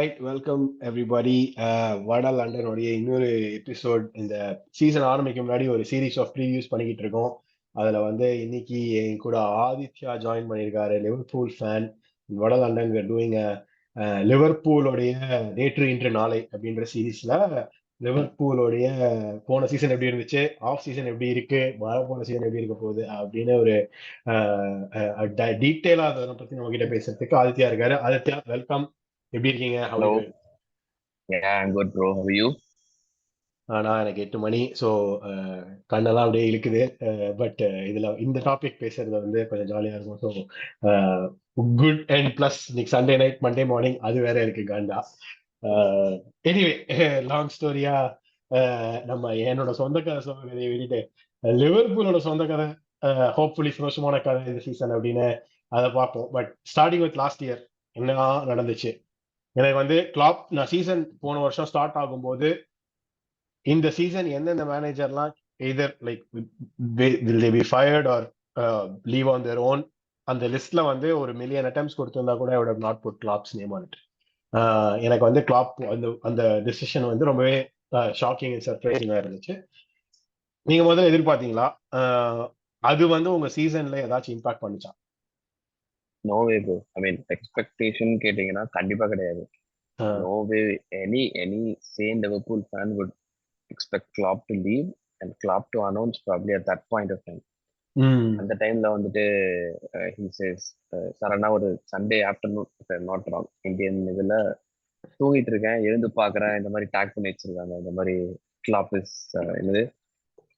Right welcome everybody. வட லண்டனுடைய இன்னொரு episode. இந்த சீசன் ஆரம்பிக்கும் முன்னாடி ஒரு சீரீஸ் ஆஃப் ப்ரீவியூஸ் பண்ணிக்கிட்டு இருக்கோம். அதுல வந்து இன்னைக்கு என் கூட ஆதித்யா ஜாயின் பண்ணியிருக்காரு, லிவர்பூல் ஃபேன். வட லண்டன் we're doing லிவர்பூலோடைய நேற்று இன்று நாளை அப்படின்ற சீரீஸ்ல லிவர்பூலோடைய போன சீசன் எப்படி இருந்துச்சு, ஆஃப் சீசன் எப்படி இருக்கு, போன சீசன் எப்படி இருக்க போகுது அப்படின்னு ஒரு டீட்டெயிலா அதை பத்தி நம்ம கிட்ட பேசுறதுக்கு ஆதித்யா இருக்காரு. ஆதித்யா வெல்கம். எப்படி இருக்கீங்க? How are you Hello. doing? Yeah, I'm good, bro. How are you? நான் எனக்கு 8 மணி, ஸோ கண்ணெல்லாம் அப்படியே இழுக்குது. பட் இதுல இந்த டாபிக் பேசுறது வந்து கொஞ்சம் ஜாலியா இருக்கும். ஸோ குட் அண்ட் பிளஸ் இன்னைக்கு சண்டே நைட் மண்டே மார்னிங் அது வேற இருக்கு காண்டா. எனிவே, லாங் ஸ்டோரியா நம்ம என்னோட சொந்த கதை சொல்றதை விட்டுட்டு லிவர்பூலோட சொந்த கதை, ஹோப்ஃபுல்லி சந்தோஷமான கதை இந்த சீசன் அப்படின்னு அதை பார்ப்போம். But starting with last year என்ன நடந்துச்சு. எனக்கு வந்து கிளாப், நான் சீசன் போன வருஷம் ஸ்டார்ட் ஆகும்போது இந்த சீசன் எந்தெந்த மேனேஜர்லாம் either like will they be fired or leave on their own, அந்த லிஸ்ட்ல வந்து ஒரு மில்லியன் அட்டெம்ப்ட்ஸ் கொடுத்திருந்தா கூட I would have not put Klopp's name on it. எனக்கு வந்து கிளாப் அந்த அந்த டிசிஷன் வந்து ரொம்பவே ஷாக்கிங் அண்ட் சர்ப்ரைசிங்கா இருந்துச்சு. நீங்க முதல்ல எதிர்பார்த்தீங்களா? அது வந்து உங்க சீசன்ல ஏதாச்சும் impact பண்ணுச்சா? No way, bro. I mean, expectation கேட்டீங்கன்னா கண்டிப்பா கிடையாது. No way any sane Liverpool fan would expect Klopp to leave and Klopp to announce probably at that point of time. அந்த டைம்ல வந்துட்டு he says சடனா ஒரு Sunday afternoon, not wrong, Indian இதுல தூங்கிட்டு இருக்கேன், எழுந்து பாக்குறேன், இந்த மாதிரி டேக் பண்ணி வச்சிருக்காங்க, இந்த மாதிரி கிளாப் இஸ் என்னது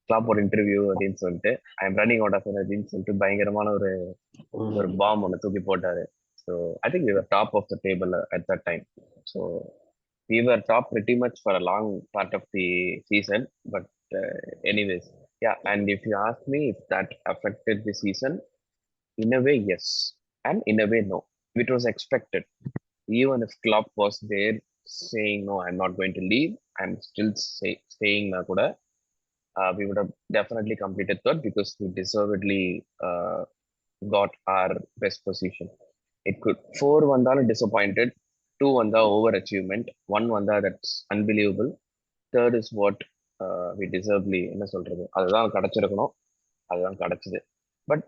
கிளாப் ஒரு இன்டர்வியூ அப்படின்னு சொல்லிட்டு I am running out of எனர்ஜின்னு சொல்லிட்டு பயங்கரமான ஒரு பாம் ஒன்று தூக்கி போட்டாரு. So I think we were top of the table at that time. So we were top pretty much for a long part of the season. But anyways, yeah. And if you ask me if that affected the season, in a way yes, and in a way no. It was expected. Even if Klopp was there saying no, I'm not going to leave, I'm still staying na kuda, we would have definitely completed third because we deservedly got our best position. It could 4 வந்தாலும் disappointed, 2 வந்தா overachievement, 1 வந்தா that's unbelievable, third is what we deservedly என்ன சொல்றது, அதுதான் கிடைச்சிருக்கணும், அதுதான் கிடைச்சது. But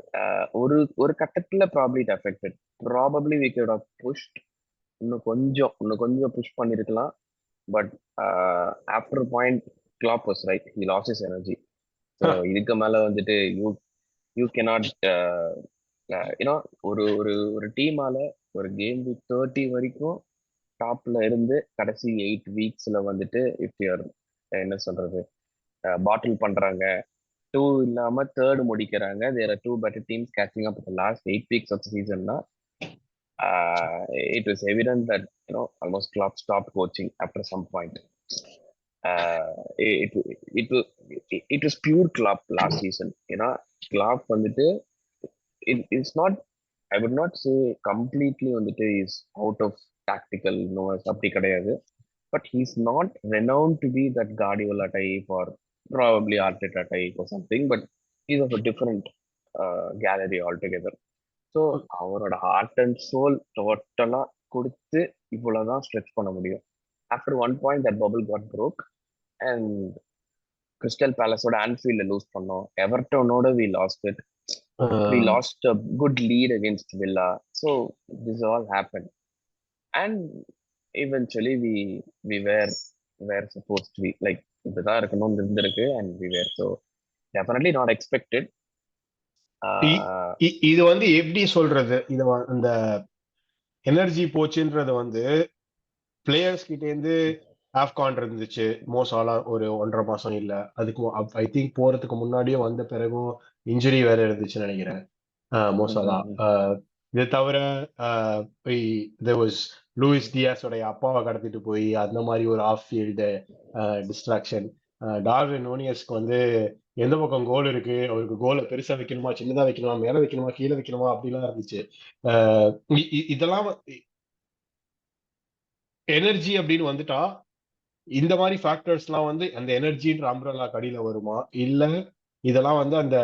ஒரு கட்டத்துல probably it affected. Probably we could have pushed இன்னும் கொஞ்சம் புஷ் பண்ணிருக்கலாம். But after point Klopp was right, he lost his energy. So இதுக்கு மேல வந்துட்டு யூ கேனாட் ஒரு டீமால ஒரு கேம் வீக் 30 வரைக்கும் டாப்ல இருந்து கடைசி 8 வீக்ஸ்ல வந்துட்டு இஃப் யூர் என்ன சொல்றது பாட்டில் பண்றாங்க, 2 இல்லாம தேர்ட் முடிக்கிறாங்க, there are 2 better teams catching up last 8 weeks of சீசன்னா it was evident that almost Klopp stopped coaching after some point. It was pure Klopp last season. Klopp வந்துட்டு it's not, I would not say completely வந்துட்டு is out of tactical nose அப்படி கிடையாது. But he's not renowned to be that Guardiola type or probably Arteta type or something. But he's of a different gallery altogether. So அவரோட heart and soul totally கொடுத்து இவ்வளவுதான் stretch பண்ண முடியும். After one point that bubble got broke and Crystal பேலஸோட ஆன்ஃபீல்ட்ல lose பண்ணோம், எவர்டனோட we lost it, we lost a good lead against Villa. So this all happen and eventually we were supposed to be like இப்படிதான் இருக்கணும்னு இருந்திருக்கு and we were so definitely not expected. இது வந்து எப்படி சொல்றது, இது இந்த எனர்ஜி போச்சுன்றது வந்து பிளேயர்ஸ் கிட்ட இருந்து ஆப்கான் இருந்துச்சு மோசாலா ஒரு 1.5 மாசம் இல்ல, அதுக்கு ஐ திங்க் போறதுக்கு முன்னாடியே வந்த பிறகும் இன்ஜுரி வேற இருந்துச்சுன்னு நினைக்கிறேன் மோசாலா. இது தவிர லூயிஸ் டியாஸோடைய அப்பாவை கடத்திட்டு போய் அந்த மாதிரி ஒரு ஆஃப் ஃபீல்டு டிஸ்ட்ராக்ஷன். டார்வின் நூனியஸ்க்கு வந்து எந்த பக்கம் கோல் இருக்கு, அவருக்கு கோலை பெருசா வைக்கணுமா, சின்னதா வைக்கணுமா, மேல வைக்கணுமா, கீழே வைக்கணுமா அப்படிலாம் இருந்துச்சு. இதெல்லாம் எனர்ஜி அப்படின்னு வந்துட்டா இந்த மாதிரி ஃபேக்டர்ஸ் எல்லாம் வந்து அந்த எனர்ஜின்ற அம்ப்ரெல்லா கடியில வருமா, இல்ல இதெல்லாம் வந்து அந்த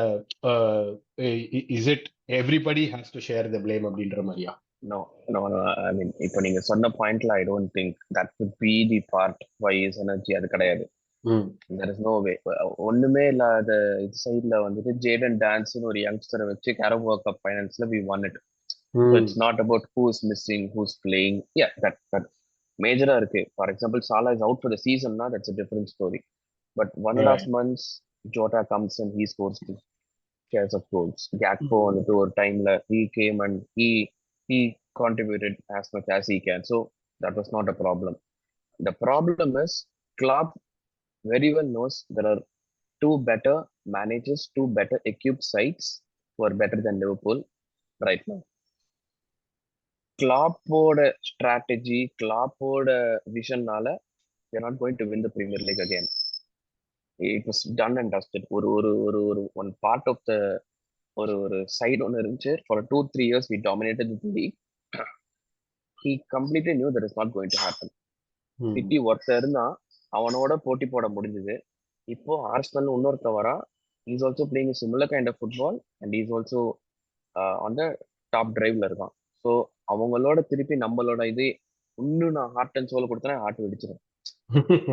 is it everybody has to share the blame அப்படின்ற மாதிரியா? No, no, no. I mean, இப்போ நீங்க சொன்ன பாயிண்ட்ல ஐ don't think that would be the part why his energy அது கிடையாது. ம் there is no way. ஒண்ணுமே இல்லாத இது சைட்ல வந்துட்டு ஜேடன் டான்ஸ்னு ஒரு யங்ஸ்டரை வச்சு கேரபோ கப் ஃபைனல்ஸ்ல we won it. So ம் it's not about who is missing, who's playing. Yeah, that மேஜரா இருக்கு. For example, Salah is out for the season now. That's a different story. But 1.5 months, Jota comes and he scores two shares of goals. Gakpo வந்துட்டு ஒரு டைம்ல he came and he contributed as much as he can. So that was not a problem. The problem is Klopp very well knows there are two better managers, two better equipped sides who are better than Liverpool right now. கிளாப்போட strategy, கிளாப்போட விஷன்னால we are not going to win the Premier League again. It was done and dusted. ஒரு ஒரு ஒரு ஒரு one part of the ஒரு side ஒன்று இருந்துச்சு. For 2-3 years we dominated the league. He completely knew that is not going to happen. City ஒருத்தர் இருந்தா அவனோட போட்டி போட முடிஞ்சது. இப்போ ஆர்சனல் இன்னொருத்த வரா. Is also playing similar kind of football and is also on the top டிரைவ்ல இருக்கான். ஸோ அவங்களோட திருப்பி நம்மளோட இது இன்னும் நான் ஹார்ட் அண்ட் சோல் கொடுத்தேன்னா ஹார்ட் வெடிச்சிடும்.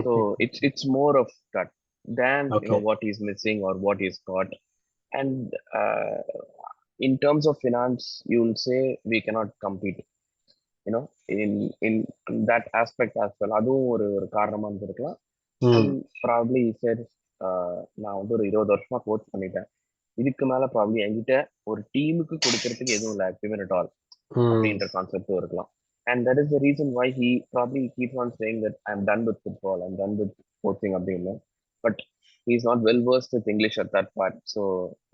So it's more of that then what is missing or what is got. And in terms of finance, you will say we cannot compete. In that aspect as well. அதுவும் ஒரு காரணமா இருந்திருக்கலாம். And probably said நான் வந்து ஒரு 20 வருஷமா coach பண்ணிட்டேன். இதுக்கு மேல ப்ராப்ளி என்கிட்ட ஒரு டீமுக்கு கொடுக்கறதுக்கு எதுவும் இல்லை ஆக்டிவ் அட் ஆல் அப்படின்ற கான்செப்டும் இருக்கலாம். And that is the reason why he probably keeps on saying that I'm done with football, I'm done with coaching அப்படின்னு. But he's not well versed with English at that part. So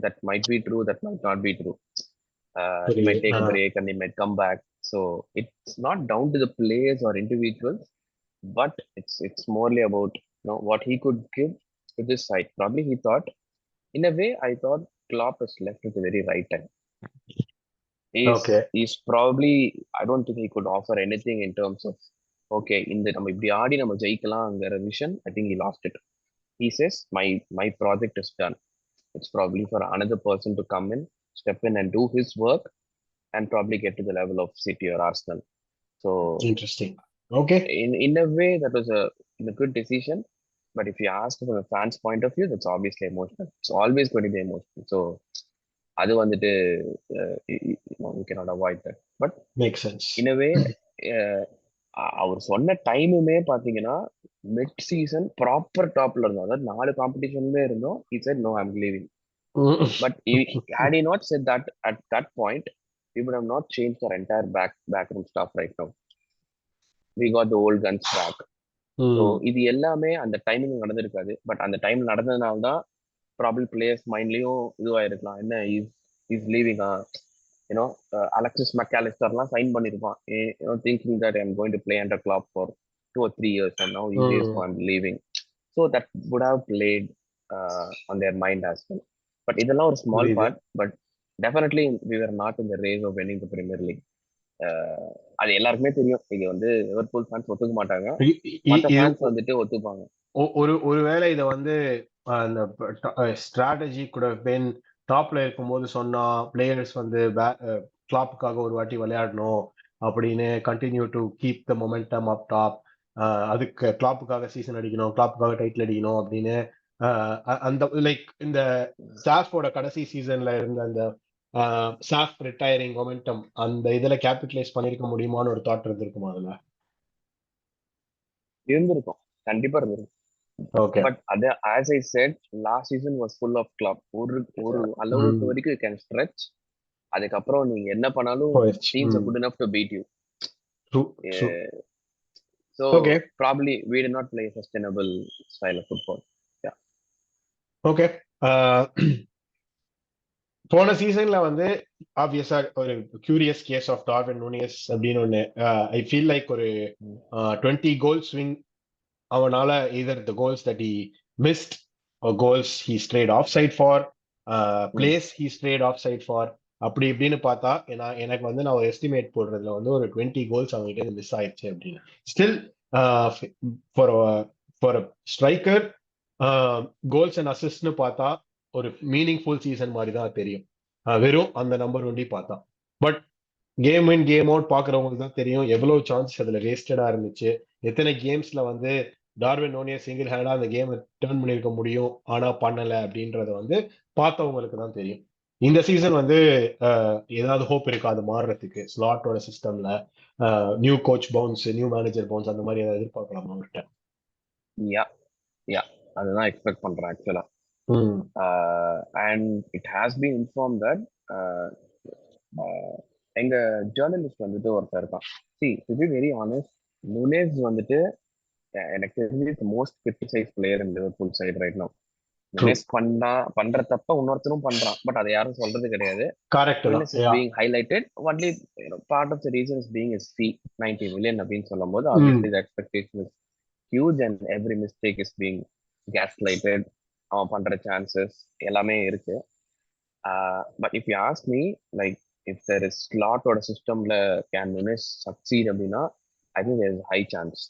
that might be true, that might not be true. He might take a break and he might come back. So it's not down to the players or individuals, but it's morely about what he could give to this side. Probably he thought, in a way, I thought Klopp is left at the very right time. He's probably, I don't think he could offer anything in terms of, okay, நம்ம இப்படி ஆடி நம்ம ஜெயிக்கலாம்ங்கிற vision. I think he lost it. He says, my project is done. It's probably for another person to come in, step in and do his work and probably get to the level of City or Arsenal. So interesting. Okay. In a way, that was a good decision. But if you ask from a fan's point of view, that's obviously emotional. It's always going to be emotional. So அது வந்துட்டு we cannot avoid that. But makes sense. In a way, அவர் சொன்ன டைமுமே பாத்தீங்கன்னா mid season proper டாப்ல இருந்தோம். அதாவது 4 காம்படிஷன்ல இருந்தோம். He said no, I'm leaving. But had he not said that at that point, we would have not changed our entire backroom staff right now. We got the old guns back. So இது எல்லாமே அந்த timing நடந்திருக்காது. But அந்த time நடந்ததுனால தான் problem players மைண்ட்லயும் இதுவாயிருக்கலாம். என்ன இஸ் லீவிங், அலெக்சிஸ் மெக்காலிஸ்டர்லாம் சைன் பண்ணிருப்பான், thinking that I'm going to play under Klopp for 2 or 3 years and now he says I'm leaving. So that would have played on their mind as well. But இதெல்லாம் ஒரு small part. But definitely we were not in the race of winning the Premier League. அது எல்லாருக்குமே தெரியும். இது வந்து Liverpool fans ஒத்துக்க மாட்டாங்க, மற்ற ஃபேன்ஸ் வந்துட்டு ஒத்துப்பாங்க. ஒருவேளை இதை வந்து அந்த ஸ்ட்ராட்டஜி கூட பென் டாப்ல இருக்கும்போது சொன்னா பிளேயர்ஸ் வந்து கிளாப்புக்காக ஒரு வாட்டி விளையாடணும் அப்படின்னு, continue to keep the momentum up top, அதுக்கு கிளாப்புக்காக சீசன் அடிக்கணும், கிளாப்புக்காக டைட்டில் அடிக்கணும் அப்படின்னு, அந்த லைக் இந்த ஸ்டாஃபோட கடைசி சீசன்ல இருந்த அந்த சாஃப் ரிட்டையரிங் மொமெண்டம் அந்த இதுல கேபிட்டலைஸ் பண்ணிருக்க முடியுமான்னு ஒரு தாட் இருந்திருக்குமா? அதுல இருந்திருக்கும், கண்டிப்பா இருந்திருக்கும். Okay. But as I said, last season was full of club. ஒரு அளவுக்கு வரைக்கும் you can stretch. அதுக்கப்புறம் நீங்க என்ன பண்ணாலும் teams are good enough to beat you. True. So probably we did not play a sustainable style of football. Yeah. Okay. போன சீசன்ல வந்து ஆப்வியஸா ஒரு கியூரியஸ் கேஸ் ஆஃப் டார்வின் நூனியஸ் அப்படின்னு ஒண்ணு. ஐ ஃபீல் லைக் ஒரு 20 கோல் ஸ்விங் அவனால either the goals that he missed or goals he strayed offside for, plays he strayed offside for, அப்படி இப்படின்னு பார்த்தா எனக்கு வந்து நான் ஒரு எஸ்டிமேட் போடுறதுல வந்து ஒரு 20 கோல்ஸ் அவங்ககிட்ட மிஸ் ஆயிடுச்சு அப்படின்னு. Still for striker goals and அசிஸ்ட்னு பார்த்தா ஒரு மீனிங்ஃபுல் சீசன் மாதிரி தான் தெரியும், வெறும் அந்த நம்பர் ஒண்டி பார்த்தா. But game in game out பாக்குறவங்களுக்கு தான் தெரியும் எவ்வளவு சான்ஸ் அதுல வேஸ்டடா இருந்துச்சு. எத்தனை கேம்ஸ்ல வந்து டார்வின் நூனியஸ் சிங்கிள் ஹேண்டா அந்த கேம் டர்ன் பண்ணிருக்க முடியும், ஆனா பண்ணல அப்படின்றத வந்து பார்த்தவங்களுக்கு தான் தெரியும். இந்த சீசன் வந்து ஏதாவது ஹோப் இருக்கா அது மாறுறதுக்கு? ஸ்லாட்டோட சிஸ்டம்ல new coach bounce, new manager bounce அந்த மாதிரி ஏதாவது எதிர்பார்க்கலாமா அவர்கிட்ட? யா யா அதுதான் எக்ஸ்பெக்ட் பண்றேன் ஆக்சுவலா. ம். And it has been inform that எங்க ஜேர்னலிஸ்ட் வந்துட்டு ஒருத்தர் இருக்கான். C to be very honest, Nunez வந்துட்டு எனக்கு தெரிஞ்சு மோஸ்ட் கிரிட்டிசைஸ் பிளேயர் இன் Liverpool side right now. True. Nunez பண்ற தப்ப இன்னொருத்தரும் பண்றான், பட் அதை யாரும் சொல்றது கிடையாது. கரெக்ட் தான். Nunes is yeah. being highlighted. Only part of the reason is being his fee 90 million அப்படின்னு சொல்லும் போது ம். obviously the expectation is huge and every mistake is being gaslighted. அவன் பண்ற சான்சஸ் எல்லாமே இருக்கு. But if you ask me, like if there is ஸ்லாட்டோட சிஸ்டம்ல கேன் நுனேஸ் சக்சீட் அப்படின்னா I think there is high chance.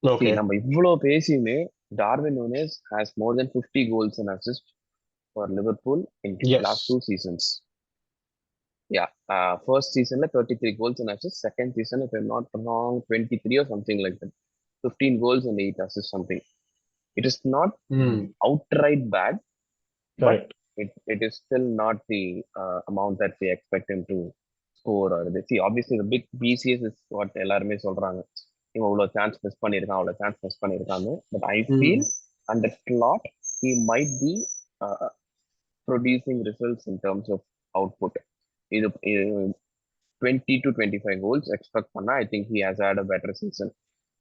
Okay. நம்ம இவ்வளோ பேசியுமே Darwin Nunez has more then 50 goals and assists for Liverpool in எஸ். last 2 seasons. Yeah, first season 33 goals and assists. Second season, if I'm not wrong, 23 or something like that. 15 goals and 8 assists, something. It is not ம். outright bad, but correct. it is still not the amount that we expect him to score. Or see, obviously the big BCS is what எல்லாருமே சொல்றாங்க. இவன் அவ்வளோ chance miss பண்ணியிருக்கான், அவ்வளோ chance miss பண்ணியிருக்காங்க. But I feel அந்த slot he might be uh, producing results in terms of output. இது 20 to 25 goals expect பண்ணா I think he has had a better season.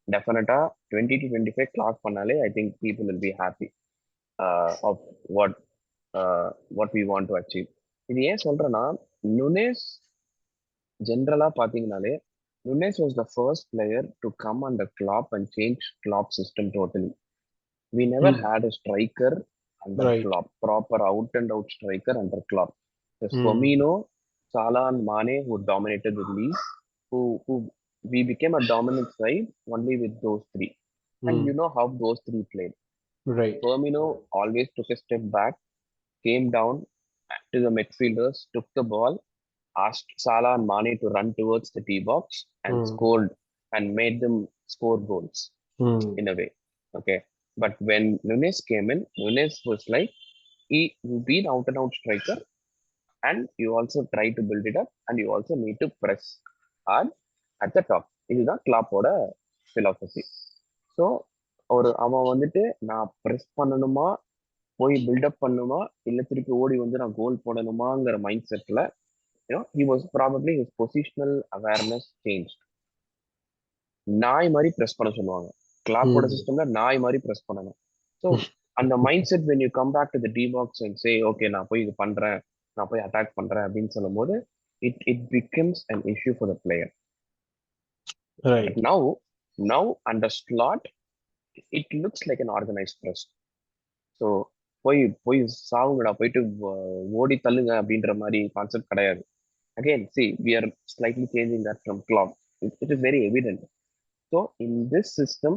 Definitely 20 to 25 clock பண்ணாலே I think people will be happy of what what we want to achieve. இது ஏன் சொல்றேன்னா, Nunez generally பாத்தீங்கன்னாலே Nunez was the first player to come under Klopp and change Klopp system totally. We never had a striker under right. Klopp, proper out and out striker under Klopp. Hmm. Firmino, Salah and Mane who dominated the league, who we became a dominant side only with those three. And you know how those three played. Right. Firmino always took a step back, came down to the midfielders, took the ball, asked Salah and Mane to run towards the tee box and scored and made them score goals in a way. Okay. But when Nunes came in, Nunes was like, he been out and out striker, and you also try to build it up and you also need to press hard at the top. இதுதான் கிளாப்போட philosophy. So அவன் வந்துட்டு நான் press பண்ணணுமா, போய் build up பண்ணணுமா, இல்லை திருப்பி ஓடி வந்து நான் கோல் போடணுமாங்கிற மைண்ட் செட்ல he was probably his positional awareness changed. நாய் மாதிரி ப்ரெஸ் பண்ண சொல்லுவாங்க கிளாப்போட சிஸ்டம்ல, நாய் மாதிரி ப்ரெஸ் பண்ணணும். ஸோ அந்த mind set when you come back to the D box and say okay நான் போய் இது பண்றேன், நான் போய் அட்டாக் பண்றேன் அப்படின்னு சொல்லும் போது it becomes an issue for the player. Right. But now under slot it looks like an organized press. So போய் சாவுங்கடா, போயிட்டு ஓடி தள்ளுங்க அப்படின்ற மாதிரி கான்செப்ட் கிடையாது. Again, see, we are slightly changing that from Klopp. It is very evident. So in this system,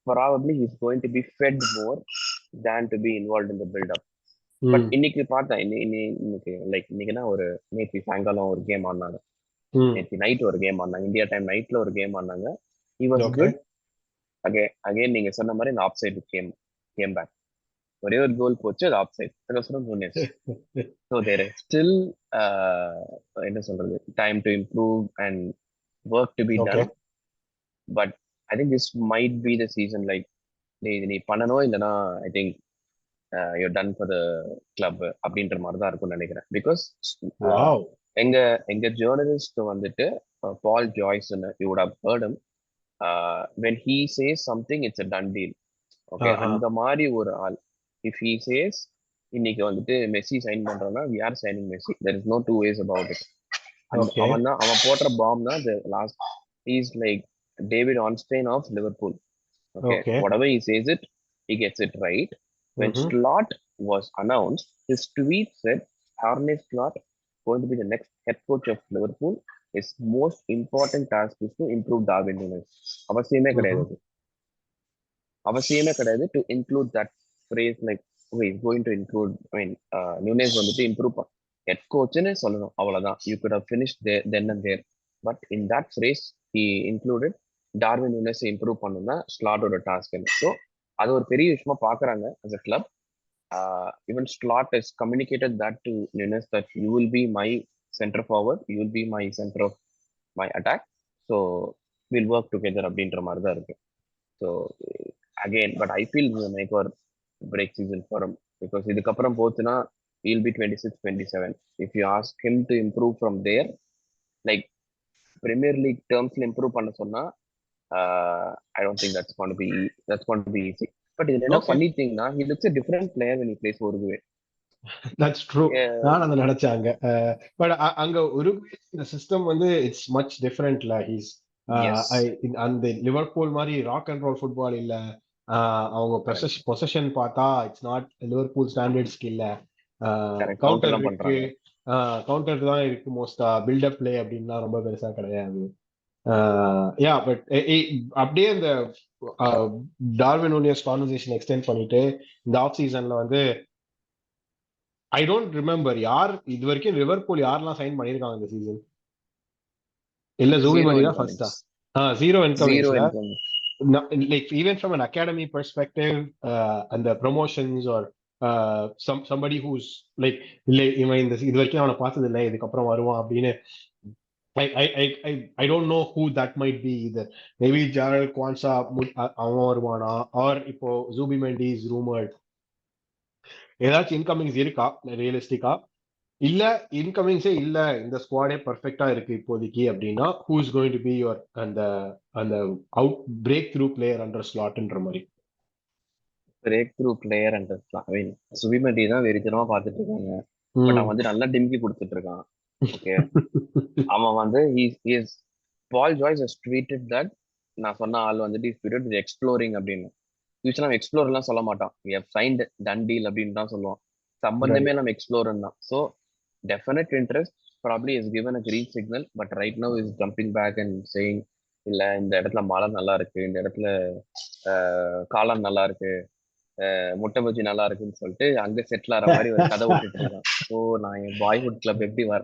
probably he's going to be fed more than to be involved in the build-up. But இன்னைக்கு பார்த்தேன், இன்னைக்கு like இன்னைக்குன்னா ஒரு நேற்று சாயங்காலம் ஒரு game ஆடினாங்க, நேற்று night ஒரு கேம் ஆடினாங்க, இந்தியா டைம் நைட்ல ஒரு கேம் ஆடினாங்க. he was good. அகைன் நீங்க சொன்ன மாதிரி இந்த ஆஃப் சைடு கேம் பேக், ஒரே ஒரு கோல் போச்சு, அது offside. So there is still என்ன சொல்றது, time to improve and work to be done. But I think this might be the season, like நீ பண்ணணும், இல்லைன்னா I think you're done for the club அப்படின்ற மாதிரி தான் இருக்கும்னு நினைக்கிறேன். பிகாஸ் எங்க ஜேர்னலிஸ்ட் வந்துட்டு பால் Joyce, you would have heard him, when he says something it's a done deal. Okay, அந்த மாதிரி ஒரு ஆள். if he says இன்னைக்கு வந்துட்டு மெஸ்ஸி சைன் பண்றோம்னா we are signing Messi, there is no two ways about it. அவன் போடுற bomb தான் the last. he is like David Ornstein of Liverpool. Okay, whatever he says it, he gets it right. When Slot was announced, his tweet said Arne Slot going to be the next head coach of Liverpool. His most important task is to improve Darwin Núñez. அவசியமே கிடையாது to include that phrase, like he's going to include, I mean Núñez வந்துட்டு improve head கோச்னு சொல்லணும் அவ்வளவுதான். You could have finish then and there. But in that phase he included Darwin Nunez improve பண்ணணும் தான் ஸ்லாட்டோட task. So அது ஒரு பெரிய விஷயமா பாக்குறாங்க as a club. Even Slot has communicated that to Nunes that you will be my center forward, you will be my center of my attack. So we'll work together அப்படின்ற மாதிரி தான் இருக்கு. So again but I feel make ஒரு break season for him because இதுக்கப்புறம் போச்சுன்னா he'll be 26, 27. If you ask him to improve from there, like Premier League termsல improve பண்ண சொன்னா I don't think that's going to be easy. But இதுல என்ன okay, funny thing னா he looks a different player when he plays Uruguay. That's true. Yeah, நான் அதை நினைச்சாங்க. But அங்க Uruguay இந்த சிஸ்டம் வந்து இட்ஸ் மச் டிஃபரெண்ட்ல. ஹீஸ் yes, அந்த லிவர்பூல் மாதிரி ராக் அண்ட் ரோல் ஃபுட்பால் இல்ல. அவங்க correct, பொசஷன் பார்த்தா இட்ஸ் நாட் லிவர்பூல் ஸ்டாண்டர்ட்ஸ்க்கு இல்ல. correct. Counter கவுண்டர் தான் இருக்கு, பண்றாங்க. கவுண்டர் தான் இருக்கு மோஸ்டா. பில்டப் பிளே அப்படின்னா ரொம்ப பெருசா கிடையாது. யா பட் அப்படியே இந்த டார்வின் நூனியஸ் கான்வர்சேஷன் எக்ஸ்டெண்ட் பண்ணிட்டு இந்த ஆஃப் சீசன்ல வந்து ஐ டோன்ட் ரிமெம்பர் யார் இது வரைக்கும் லிவர்பூல் யாரெல்லாம் சைன் பண்ணிருக்காங்க இந்த சீசன். இல்ல ஜூபி Zero மரி தான் ஃபர்ஸ்டா. incomings. Zero Zero இன்கமிங்ஸ்ல. incomings. Like even from an academy perspective, and the promotions or somebody who's like இல்ல இவன் இந்த இது வரைக்கும் அவனை பார்த்தது இல்லை இதுக்கப்புறம் வருவான் அப்படின்னு I don't know who that might be either. Maybe Jarrell Kwanzaa அவன் வருவானா, or இப்போ ஜூபி மெண்டி இஸ் ரூமர்ட். ஏதாச்சும் இன்கமிங்ஸ் இருக்கா ரியலிஸ்டிக்கா? இல்ல இன்கமிங்ஸே இல்ல இந்த ஸ்குவாடே பெர்ஃபெக்ட்டா இருக்கு இப்போதைக்கு அப்படின்னா who is going to be your அந்த அந்த out breakthrough player under ஸ்லாட்ன்ற மாதிரி? Breakthrough player and I mean சுபிமதி தான் வெறித்தனமா பார்த்துட்டு இருக்காங்க. பட் அவன் ம். வந்து நல்லா டிம்கி கொடுத்துட்டு இருக்கான். ஓகே, அவன் வந்து பால் ஜாய்ஸ் has tweeted that நான் சொன்ன ஆள் வந்துட்டு ஸ்பிரிட் இஸ் எக்ஸ்ப்ளோரிங் அப்படின்னு. யூஸ்வலா நம்ம எக்ஸ்ப்ளோர் எல்லாம் சொல்ல மாட்டான். we have signed done deal அப்படின்னு தான் சொல்லுவான். Right. சம்பந்தமே நம்ம எக்ஸ்ப்ளோர் தான். So definite interest probably is given a green signal, but right now is jumping back and saying இல்ல இந்த இடத்துல மழை நல்லா இருக்கு, இந்த இடத்துல காளான் நல்லா இருக்கு, முட்டை பஜ்ஜி நல்லா இருக்குன்னு சொல்லிட்டு அங்க செட்டில் ஆற மாதிரி ஒரு கதை விட்டுட்டு இருக்கான். ஸோ நான் என் பாய்ஹுட் கிளப் எப்படி வர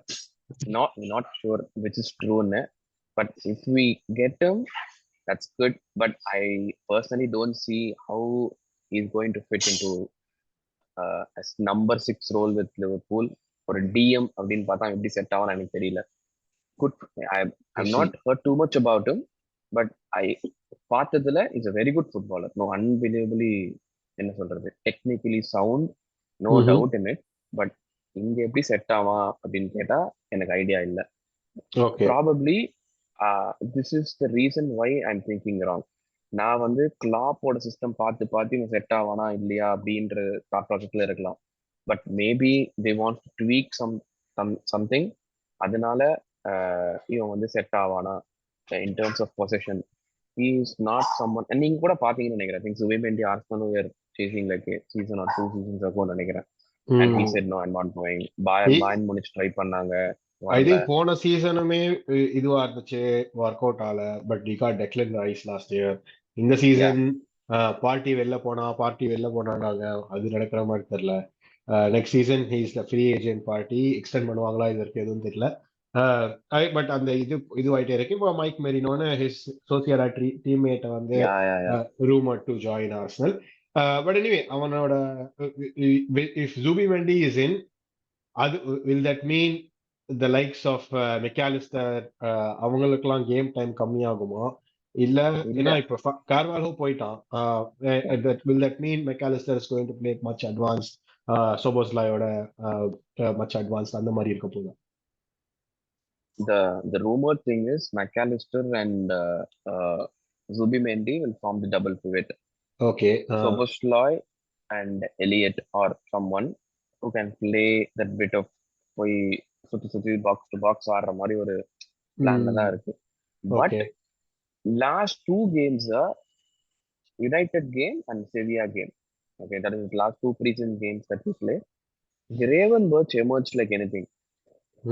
நாட் ஷூர் விச் இஸ் ட்ரூன்னு. But if we get him, that's good. But I personally don't see how he's going to fit into as number 6 role with Liverpool. ஒரு DM அப்படின்னு பார்த்தா எப்படி set ஆகும் எனக்கு தெரியல. Good, I See. Not heard too much about him, but I பார்த்ததுல is a very good footballer. No unbelievably என்ன சொல்றது, technically sound, no hmm. Doubt in it. But இங்க எப்படி செட் ஆவான் அப்படின்னு கேட்டா எனக்கு ஐடியா இல்லை. Okay. Probably this is the reason why I'm thinking wrong. நான் வந்து கிளாப்போட சிஸ்டம் பார்த்து பார்த்து இவன் செட் ஆவானா இல்லையா அப்படின்ற தாட் ப்ராசஸ்ல இருக்கலாம். But maybe they want to tweak something. அதனால இவன் வந்து செட் ஆவானா in terms of position. he is not someone, and நீங்க கூட பாத்தீங்கன்னு நினைக்கிறேன். I think Zubimendi Arsenal were chasing like a season or 2 seasons ago நினைக்கிறேன். And he said no, I'm not going. Bayern Munich try பண்ணாங்க, I வரல. Think போன சீசனுமே இதுவா இருந்துச்சு, ஒர்க் அவுட் ஆகல. But we got Declan Rice last year. இந்த Yeah, season Partey வெளில போனாங்க, அது நடக்கிற மாதிரி தெரியல. Next season he's the free agent. Partey extend பண்ணுவாங்களா இது வரைக்கும் எதுவும் தெரியல. பட் அந்த இதுவாயிட்டே இருக்கு. இப்போ மைக் மெரினோன்னு ஹிஸ் சோசியலா டீம்மேட்டை வந்து yeah, yeah, yeah. Rumour to join Arsenal. But anyway அவனோட இஃப் ஜூபி மெண்டி இஸ் இன், அது will that mean the likes of McAllister அவங்களுக்கெல்லாம் கேம் டைம் கம்மியாகுமா? இல்ல இல்ல, ஏன்னா இப்ப கார்வாலோ போயிட்டான். Will that mean McAllister is going to play much advance, சோபோஸ்லாயோட மச் அட்வான்ஸ் அந்த மாதிரி இருக்க போகுது? the rumored thing is McAllister and Zubimendi will form the double pivot. Okay. Szoboszlai and Elliot or someone who can play that bit of போய் சுத்தி சுத்தி box to box ஆடுற மாதிரி ஒரு பிளான்ல தான் இருக்கு. But okay. Last 2 games are United game and Sevilla game. Okay, that is the last 2 preseason games that we play. Gravenberch emerged like anything.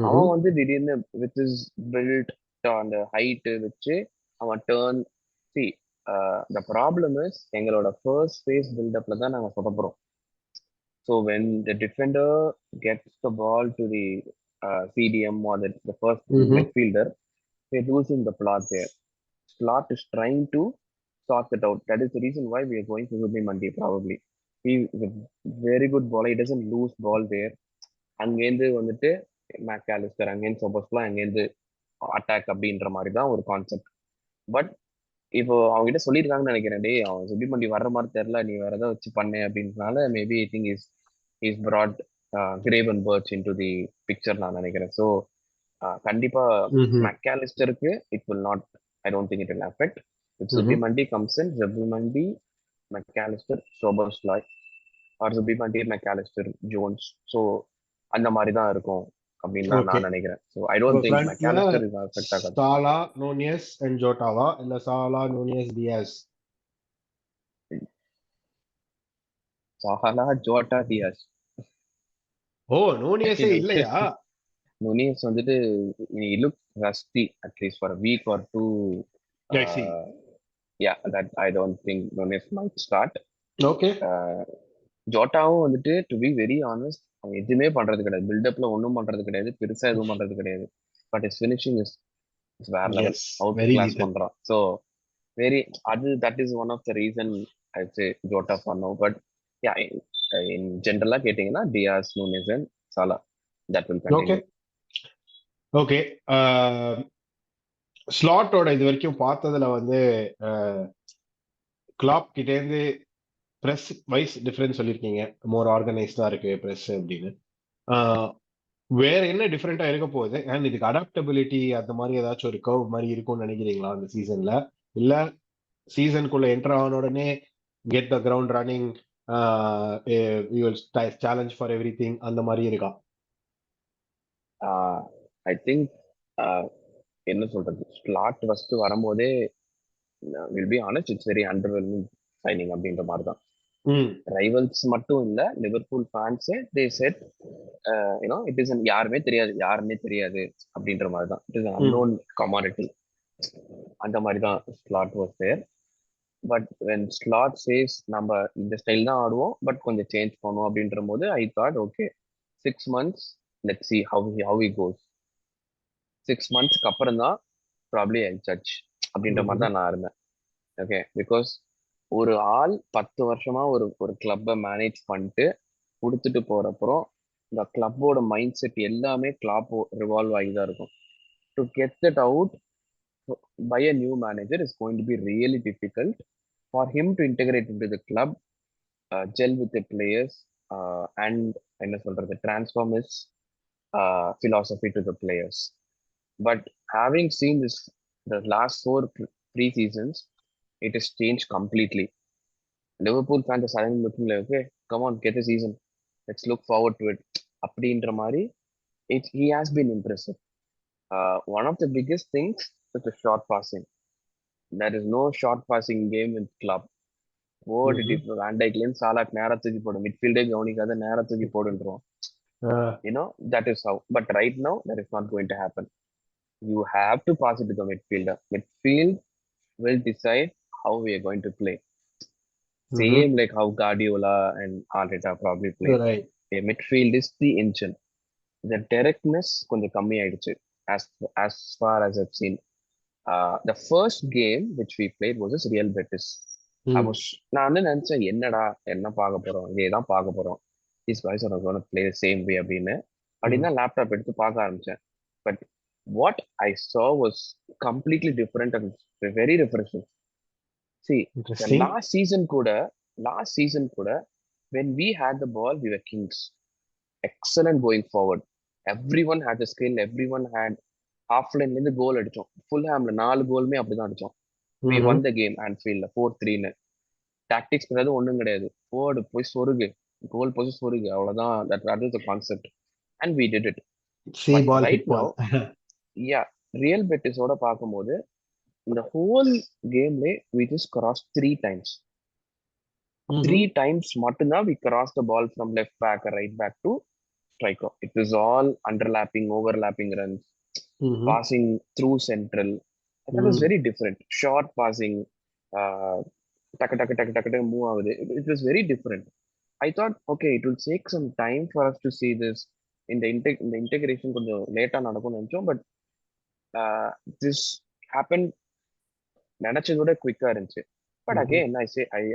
அவன் வந்து திடீர்னு வித் இஸ் பில்ட் அந்த ஹைட்டு வச்சு அவன் turn. See the problem is எங்களோட first face பில்டப்ல தான் நாங்கள் சொதப்புறோம். So when the defender gets the ball to the CDM or the first midfielder, we're losing the plot there. Slot is trying to sort it out. That is the reason why we are going to Mandi probably. He is a very good bowler. He doesn't lose ball there. அங்கேருந்து வந்துட்டு மேக்காலிஸ்டர் அங்கேருந்து சப்போஸ்லாம் அங்கேருந்து attack அப்படின்ற மாதிரி தான் ஒரு concept. But இப்போ அவங்க கிட்ட சொல்லியிருக்காங்கன்னு நினைக்கிறேன், டே அவன் சுபிமண்டி வர்ற மாதிரி தெரியல, நீ வேற ஏதாவது வச்சு பண்ணு அப்படின்றனால maybe I think is brought Gravenberch into the picture நான் நினைக்கிறேன். ஸோ கண்டிப்பா மெக்காலிஸ்டருக்கு it will not, I don't think it will affect. If Zubimendi comes in, Zubimendi McAllister Szoboszlai or Zubimendi McAllister Jones, so அந்த மாதிரி தான் இருக்கும் அப்படின்னு நான் நினைக்கிறேன். So I don't think McAllister is affect ஆகாது. சாலா, நூனியஸ் அண்ட் ஜோட்டாவா இல்ல Salah, Nunez, Diaz? Salah, Jota, Diaz. Oh, நூனியஸே இல்லையா? நூனியஸ் வந்துட்டு he looked rusty at least for a week or two. Yeah, that I don't think Nunez might start. Okay. ஜோட்டாவும் வந்துட்டு to be very honest அவன் எதுவுமே பண்றது கிடையாது, பில்டப்ல ஒன்றும் பண்றது கிடையாது, பெருசா எதுவும் பண்றது கிடையாது. பட் இஸ் ஃபினிஷிங் இஸ் வேற லெவல், அவுட் கிளாஸ் பண்றான். ஸோ வெரி அது that is one of the reason I say Jota பண்ணோம். பட் யா, இன் ஜென்ரலா கேட்டீங்கன்னா Diaz, Nunez and Salah, that will continue. Okay. ஸ்லாட்டோட இது வரைக்கும் பார்த்ததுல வந்து கிளாப் கிட்டே இருந்து பிரஸ் வைஸ் டிஃபரன்ஸ் சொல்லியிருக்கீங்க, மோர் ஆர்கனைஸ்டா இருக்கு பிரஸ் அப்படின்னு. வேற என்ன டிஃபரெண்டா இருக்க போகுது? அண்ட் இதுக்கு அடாப்டபிலிட்டி அந்த மாதிரி ஏதாச்சும் ஒரு கர்வ் மாதிரி இருக்கும்னு நினைக்கிறீங்களா அந்த சீசன்ல? இல்ல சீசனுக்குள்ள என்டர் ஆன உடனே get the ground running, challenge for everything அந்த மாதிரி இருக்கா? ஐ திங்க் என்ன சொல்றது, ஸ்லாட் ஃபர்ஸ்ட் வரும்போதே will be honest it's very underwhelming signing அப்படின்ற மாதிரி தான். ரைவல்ஸ் மட்டும் இல்ல, லிவர்பூல் ஃபேன்ஸே they said you know it is யாருமே தெரியாது, யாருமே தெரியாது அப்படின்ற மாதிரி தான். இட் இஸ் அன்னோன் கமாடிட்டி, அந்த மாதிரி தான் Slot was there. But when Slot says நம்ம இந்த ஸ்டைல் தான் ஆடுவோம் பட் கொஞ்சம் சேஞ்ச் பண்ணுவோம் அப்படின்ற போது I thought okay 6 months let's see how he goes. 6 monthsக்கு அப்புறம் தான் ப்ராப்ளி ஐ ஜட்ஜ் அப்படின்ற மாதிரி தான் நான் இருந்தேன். ஓகே, பிகாஸ் ஒரு ஆள் 10 வருஷமா ஒரு கிளப்பை மேனேஜ் பண்ணிட்டு கொடுத்துட்டு போறப்பறம் இந்த கிளப்போட மைண்ட் செட் எல்லாமே கிளப் ரிவால்வ் ஆகி தான் இருக்கும். To get that out by a new manager is going to be really difficult for him to integrate into the club, gel with the players and என்ன சொல்றது, transform is philosophy to the players. But having seen this the last 4 pre-seasons, it has changed completely. Liverpool fans are suddenly looking like, okay, come on, get a season, let's look forward to it. அப்படின்ற மாதிரி he has been impressive. One of the biggest things is the short passing. There is no short passing game in club. ஓடி Van Dijk லேருந்து சாலாக் நேரா தூக்கி போடும், மிட்ஃபீல்டே கவனிக்காத நேரா தூக்கி போடுன்றோம். You know, that is how. But right now, that is not going to happen. You have to pass it to the midfielder. Midfield will decide how we are going to play. Same like how Guardiola and Arteta probably play. Right. A midfield is the engine. The directness கொஞ்சம் கம்மி ஆயிடுச்சு as far as I've seen. The first game which we played was Real Betis. நான் வந்து நினைச்சேன் என்னடா என்ன பார்க்க போறோம், இதேதான் பார்க்க போறோம், these guys are going to play the same way அப்படின்னா லேப்டாப் எடுத்து பார்க்க ஆரம்பிச்சேன். But what I saw was completely different and very refreshing. See, last season கூட when we had the ball we were kings, excellent going forward, everyone had the skill, everyone had half line ல இருந்து கோல் அடிச்சோம். ஃபுல்ஹாம்ல 4 கோலுமே அப்படிதான் அடிச்சோம். we won the game Anfield 4-3. Tactics கிடையாது, ஒண்ணும் கிடையாது, போடு போய் சொருகு, கோல் போச்சு சொருகு, அவ்வளவுதான். that is the concept and we did it. Right now, yeah, Real Betis ஓட பார்க்கும்போது இந்த whole gameல we just crossed 3 times. 3 times மட்டும்தான் we crossed the ball from left back or right back to striker. It was all underlapping, overlapping runs, passing through central. That was very different. Short passing, டக்கு டக்கு டக்கு டக்கு move ஆகுது. It was very different. I thought, okay, it will take some time for us to see this. இந்த integration கொஞ்சம் லேட்டா நடக்கும்னு நினைச்சோம். பட் this happened நினைச்சதை விட குவிக்கா இருந்துச்சு. But again,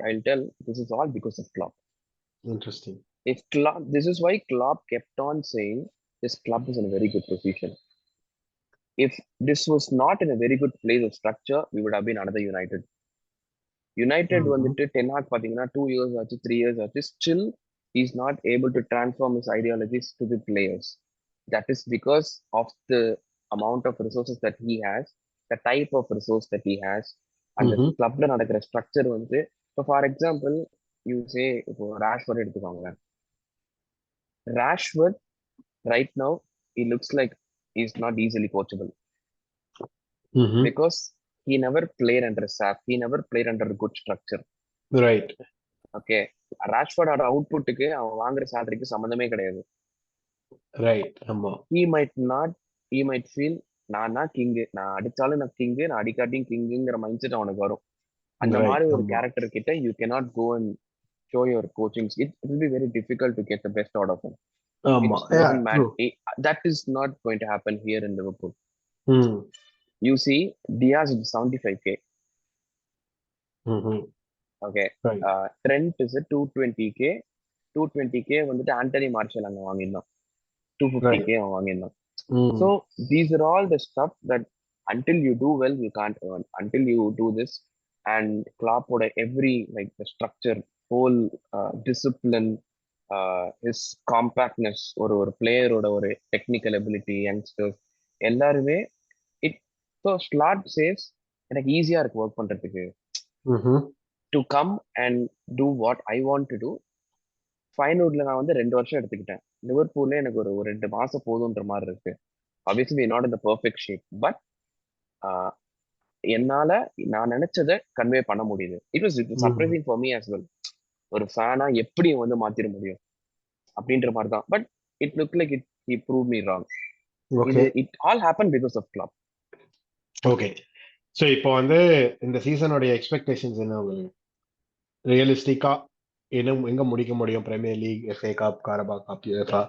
I'll tell this is all because of Klopp. Interesting. If Klopp, this is why Klopp kept on saying this club is in a very good position. If this was not in a very good place of structure, we would have been another United. United வந்துட்டு Ten Hag பாத்தீங்கன்னா 2 years ஆச்சு 3 years ஆச்சு, still he's not able to transform his ideologies to the players. That is because of the amount of resources that he has, the type of resource that he has, அந்த கிளப்ல நடக்கிற structure வந்து. இப்போ for example you say இப்போ ராஷ்வர்ட் எடுத்துக்கோங்களேன். ராஷ்வர்ட் right now he looks like he's not easily coachable because he never played under SAP. He never played under a good structure. Right. Okay. ராஷ்வர்டோட அவுட்புட்டுக்கு அவன் வாங்குற சேலரிக்கு சம்மந்தமே கிடையாது. ரைட். ஆமா. he might feel நான் king, நான் அடிச்சாலும் நான் கிங், நான் அடிக்காட்டியும் கிங்குங்கிற மைண்ட் செட் அவனுக்கு வரும். அந்த மாதிரி ஒரு கேரக்டர் கிட்ட you cannot go and show your coaching. It will be very difficult to get the best out of him. That is not going to happen here in Liverpool. You see, Diaz is 75k. Okay. Right. Trent is a 220k. 220k வந்துட்டு Antony marshal அங்க வாங்கினான். 250k அவன் வாங்கினான். So these are all the stuff that until you do well you can't earn. Until you do this, and Klopp would every like the structure, whole discipline, his compactness, ஒரு பிளேயரோட ஒரு technical ability, youngsters எல்லாருமே it. So Slot says எனக்கு ஈஸியா இருக்கு work பண்றதுக்கு, to come and do what I want to do. ஃபைனவுட்ல நான் வந்து 2 வருஷம் எடுத்துக்கிட்டேன். லிவர்பூல்ல எனக்கு ஒரு 2 மாசம் போதுன்ற மாதிரி இருக்கு. Obviously not in the perfect shape, but என்னால நான் நினைச்சதை கன்வே பண்ண முடியுது. It was surprising for me as well. ஒரு ஃபேனா எப்படி வந்து மாத்திர முடியும் அப்படின்ற மாதிரி தான். But it looked like he proved me wrong. It all happened because of Klopp. Okay. So இப்போ வந்து இந்த சீசனோட எக்ஸ்பெக்டேஷன்ஸ் என்ன உங்களுக்கு? ரியலிஸ்டிக்கா எங்க முடிக்க முடியும்? Premier League, FA Cup, Carabao Cup, UEFA?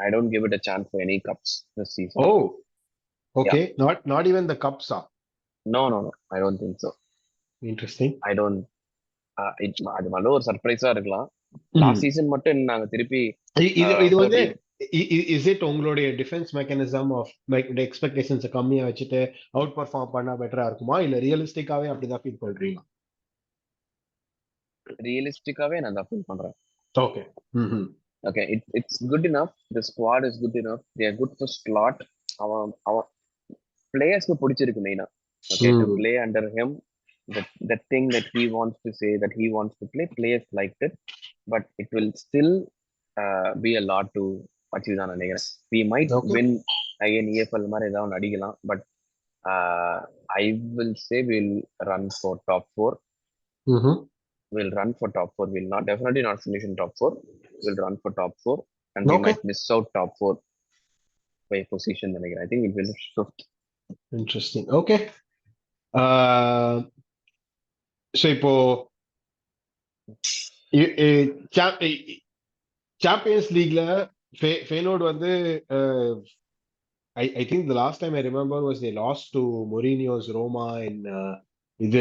I don't give it a chance for any cups this season. Oh, okay. Yeah. Not even the cups, ah? No. I don't think so. Interesting. I don't. அது நல்ல ஒரு சர்ப்ரைஸா இருக்கலாம். Last season மட்டும் நாங்க திருப்பி இது வந்து is it உங்களுடைய defence mechanism of like the expectations கம்மியா வச்சுட்டு அவுட் பெர்ஃபார்ம் பண்ணா பெட்டரா இருக்குமா, இல்ல ரியலிஸ்டிக்காவே அப்படிதான் ஃபீல் பண்றீங்க? ரியலிஸ்டிக்காவே நான் தான் ஃபீல் பண்றேன். Okay. Okay, it's good enough. The squad is good enough. They are good for Slot. Our players க்கு பிடிச்சிருக்கு மெயினா. Okay, to play under him, the thing that he wants to say, that he wants to play, players liked it, but it will still be a lot to achieve தான் நினைக்கிறேன். We might win again EFL மாதிரி ஏதாவது அடிக்கலாம், but I will say we'll run for top 4. We'll run for top 4. We'll definitely not finish in top 4. We'll run for top 4, and we might miss out top 4 by position. I think it will shift. Interesting. Okay. So இப்போ champions லீக்ல ஃபேனோர்ட் வந்து I think the last time I remember was they lost to Mourinho's Roma in இது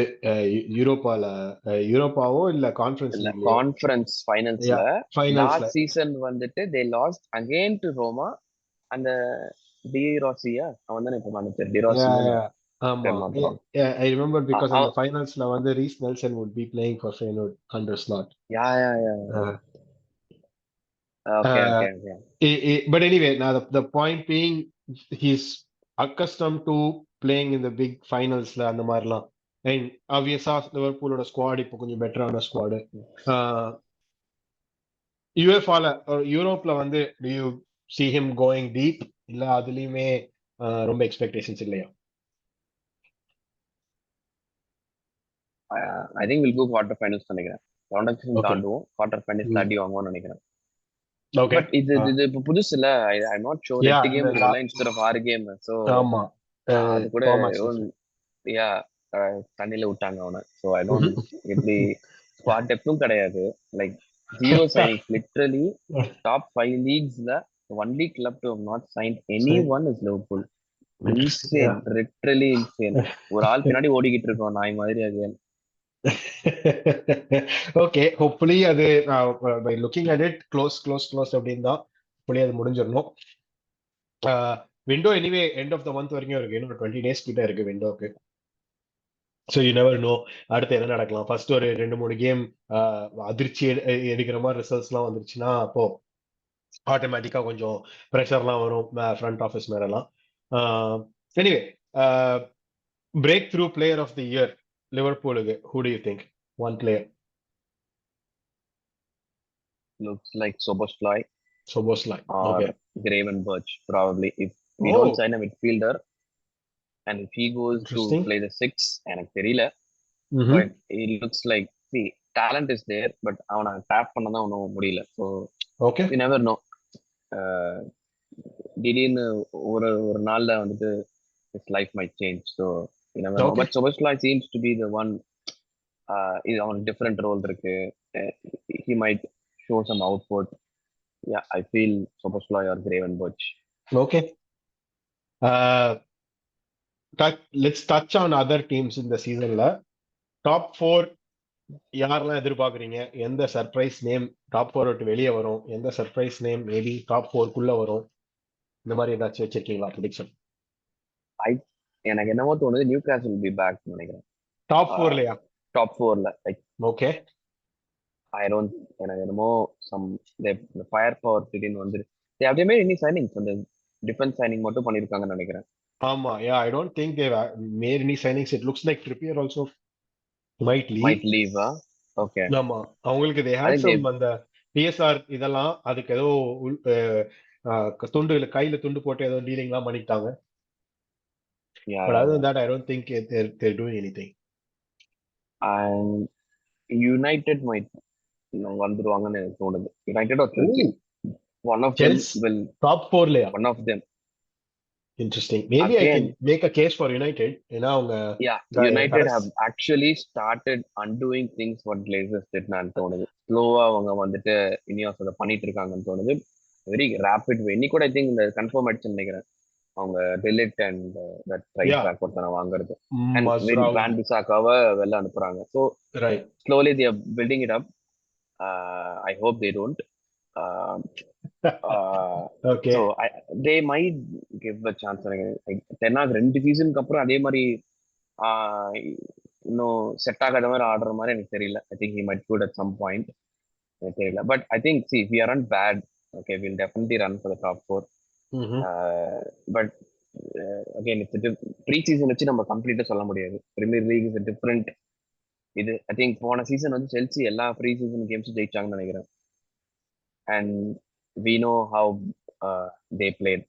யூரோப்பாவோ இல்ல conference ஃபைனல்ஸ்ல last season வந்துட்டு they lost again to Roma. அந்த D ராசியா அவன் தான் இப்ப மேனேஜர். டி ராசி. ஆமா. I remember because in the finalsல வந்து Reece Nelson would be playing for Feyenoord under Slot. Yeah. Okay. But anyway, now the point being, he's accustomed to playing in the big finalsல அந்த மாதிரிலாம். And obviously லிவர்பூலோட squad இப்போ கொஞ்சம் பெட்டரான squad. யுஎஃபால யூரோப்ல வந்து do you see him going deep, இல்ல அதுலயுமே ரொம்ப expectations இல்லையா? I think we'll go quarter finals நினைக்கிறேன். ரவுண்ட் ஆஃப் 16 தாண்டுவோம், குவார்ட்டர் ஃபைனல்ஸ் தாண்டி வாங்குவோம்னு நினைக்கிறேன். Okay. But இது இப்ப புதுசு இல்ல. I'm not sure. 8 கேம் இல்ல instead of 6 கேம். So ஆமா. அது கூட தண்ணில விட்டாங்க அவனை. So I don't எப்படி ஸ்குவாட் டெப்த்தும் கிடையாது. Like zero signings. Literally top 5 லீக்ஸ்ல only club to have not signed any one is Liverpool. Insane, literally insane. ஒரு ஆள் பின்னாடி ஓடிக்கிட்டு இருக்கோம் நாய் மாதிரி. அகைன் ஓகே, ஹோப்ஃபுல்லி அது by looking at it close அப்படின்னு தான் ஹோப்ஃபுல்லி அது முடிஞ்சிடணும். Window anyway end of the month வரைக்கும் இருக்கு, இன்னும் 20 days கிட்ட இருக்கு விண்டோக்கு. ஸோ யூ நெவர் நோ அடுத்து என்ன நடக்கலாம். ஃபர்ஸ்ட் ஒரு 2-3 கேம் அதிர்ச்சி எடுக்கிற மாதிரி ரிசல்ட்ஸ்லாம் வந்துருச்சுன்னா அப்போ ஆட்டோமேட்டிக்கா கொஞ்சம் ப்ரெஷர்லாம் வரும் ஃப்ரண்ட் ஆஃபீஸ் மேலலாம். Anyway, breakthrough player of the year லிவர்பூலுக்கு who do you think? One player. looks like Soboslai Szoboszlai. or Okay. Gravenberch probably. If we Oh, don't sign a midfielder and if he goes to interesting. play the 6, எனக்கு தெரியல. Mhm. But it looks like, see, talent is there, but அவனை tape பண்ண தான் ஒன்றும் முடியல. So Okay. you never know. திடீர்னு ஒரு ஒரு நாள்ல வந்துட்டு his life might change. So you never know. Okay. But Soboslai seems to be the one. இது அவனுக்கு டிஃப்ரெண்ட் ரோல் இருக்கு. He might show some output. Yeah, I feel Soboslai or Gravenberch. Okay. Let's touch on other teams in the seasonல. Top 4 யாரெல்லாம் எதிர்பார்க்குறீங்க? எந்த surprise name top 4 விட்டு வெளியே வரும்? எந்த சர்ப்ரைஸ் நேம் மேபி டாப் 4க்குள்ள வரும்? இந்த மாதிரி ஏதாச்சும் வச்சிருக்கீங்களா ப்ரெடிக்ஷன்? எனக்கு என்னமோ தோணுது நியூ கேசல் பி பேக் நினைக்கிறேன். டாப் 4லயா? டாப் 4ல லைக் ஓகே. ஐ டோன்ட், எனக்கு என்னமோ சம் ஃபயர் பவர் திடீர்னு வந்துரு. அப்படியே மேட் எனி சைனிங்ஸ், அந்த டிஃபென்ஸ் சைனிங் மட்டும் பண்ணிருக்காங்கன்னு நினைக்கிறேன். ஆமா, yeah, I don't think they made any signings. It looks like Trippier also might leave. Okay. ஆமா, அவங்களுக்கு they had some அந்த PSR இதெல்லாம் அதுக்கு ஏதோ துண்டு கையில துண்டு போட்டு ஏதோ டீலிங்லாம் பண்ணிட்டாங்க. But other than that, I don't think they're doing anything. And United might வந்துருவாங்கன்னு எனக்கு தோணுது. United or Chelsea, one of them will top 4லயா? one of them. Interesting. Maybe I can make a case for United. ஏன்னா அவங்க United have actually started undoing things what Glazers did நான் தோணுது. ஸ்லோவா அவங்க வந்துட்டு இனியாஸ் அதை பண்ணிட்டு இருக்காங்கன்னு தோணுது. Very rapid way. இன்னைக்கு கூட ஐ திங்க் இந்த கன்ஃபார்ம் ஆயிடுச்சுன்னு நினைக்கிறேன். அவங்க Dalot and that right back ஒருத்தனை வாங்குறது அண்ட் வேன் பிசாக்காவை வெளில அனுப்புறாங்க. So slowly they are building it up. I hope they don't. Okay. So they might give a chance. Ten ஆக 2 சீசனுக்கு அப்புறம் அதே மாதிரி இன்னும் செட் ஆகாத மாதிரி ஆடுற மாதிரி எனக்கு தெரியல. I think he might good at some point. எனக்கு தெரியல. But I think see if we aren't bad, okay, we'll definitely run for the top 4. But again, it's pre season வச்சு நம்ம கம்ப்ளீட்டா சொல்ல முடியாது. Premier League is different. இது I think போன season வந்து செல்சி எல்லா ப்ரீ சீசன் கேம்ஸும் ஜெயிச்சாங்கன்னு நினைக்கிறேன். And we know how they played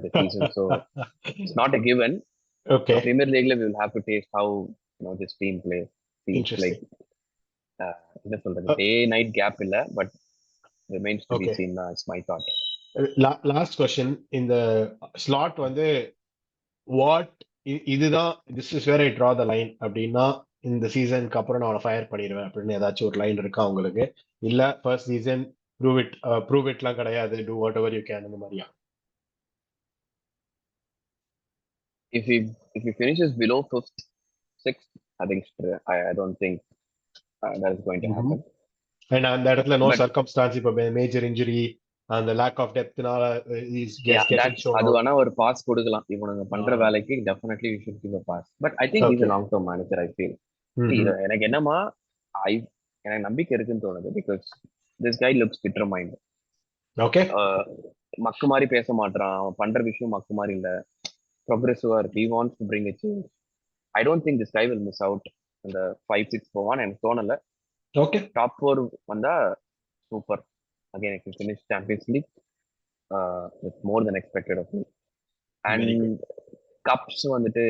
the season, so it's not a given. Okay. So Premier League we will have to taste how this team plays. Interesting. Like day night gap illa, but remains to be seen. It's my thought. Last question in the slot வந்து what இதுதான் this is where I draw the line அப்படின்னா இந்த சீசனுக்கு அப்புறம் நான் அவனை fire பண்ணிடுவேன் அப்படின்னு ஏதாச்சும் ஒரு லைன் இருக்கா உங்களுக்கு? இல்ல ஃபர்ஸ்ட் சீசன் prove itலாம் கிடையாது, do whatever you can அந்த மாதிரியா? If he finishes below 5th, 6th, I think I don't think that is going to happen. And அந்த இடத்துல no circumstance, இப்ப மேஜர் இன்ஜுரி அந்த லேக் ஆஃப் டெப்த்னால இஸ் கெட்டிங் ஷோன். அது வேணா ஒரு பாஸ் கொடுக்கலாம். இவனுங்க பண்ற வேலைக்கு definitely we should give a pass. But I think he's a long term manager, I feel. எனக்கு என்னமா எனக்கு நம்பிக்கை இருக்குன்னு தோணுது. Because this guy looks determined. Okay. மக்கு மாதிரி பேச மாட்டான். அவன் பண்ற விஷயம் மக்கு மாதிரி இல்ல, ப்ரோக்ரெசிவா இருக்கு. He wants to bring a change. I don't think this guy will miss out in the 5-6 போவான் எனக்கு தோணல. Okay. டாப் 4 வந்தா super. Again, if you finish Champions League, it's more than expected of me. And cups வந்துட்டு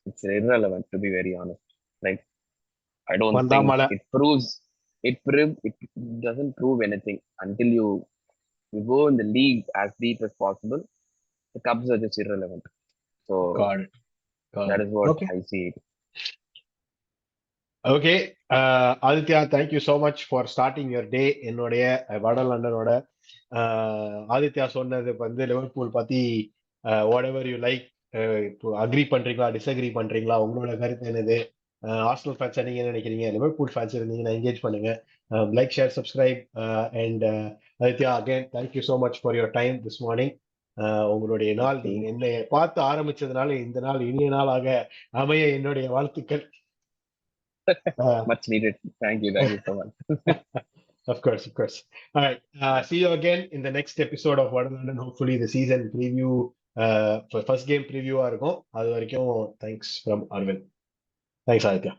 it's irrelevant, to be very honest. Like I don't think it doesn't prove anything until you go in the league as deep as possible. The cups are just irrelevant. So Got it. That is what I see it. Okay Aditya, thank you so much for starting your day என்னுடைய வட லண்டனோட. ஆதித்யா சொன்னது வந்து Liverpool பத்தி what ever you like, இப்போ agri பண்றீங்களா disagree பண்றீங்களா, உங்களோட கருத்து என்னது? ஆர்சனல் ஃபேன்ஸ் நீங்க என்ன நினைக்கிறீங்க? லிவர்பூல் ஃபேன்ஸ் இருந்தீங்கன்னா என்கேஜ் பண்ணுங்க. Like, share, subscribe. And Aditya, again thank you so much for your time this morning. உங்களுடைய நாள், நீங்க என்னை பார்த்து ஆரம்பிச்சதுனால இந்த நாள் இனிய நாளாக அமைய என்னுடைய வாழ்த்துக்கள். Much needed. Thank you so much. Of course, of course. All right. See you again in the next episode of What London. Hopefully, the season preview, for first game preview இருக்கும். அது வரைக்கும் thanks from Arvind. Thanks, Aditya.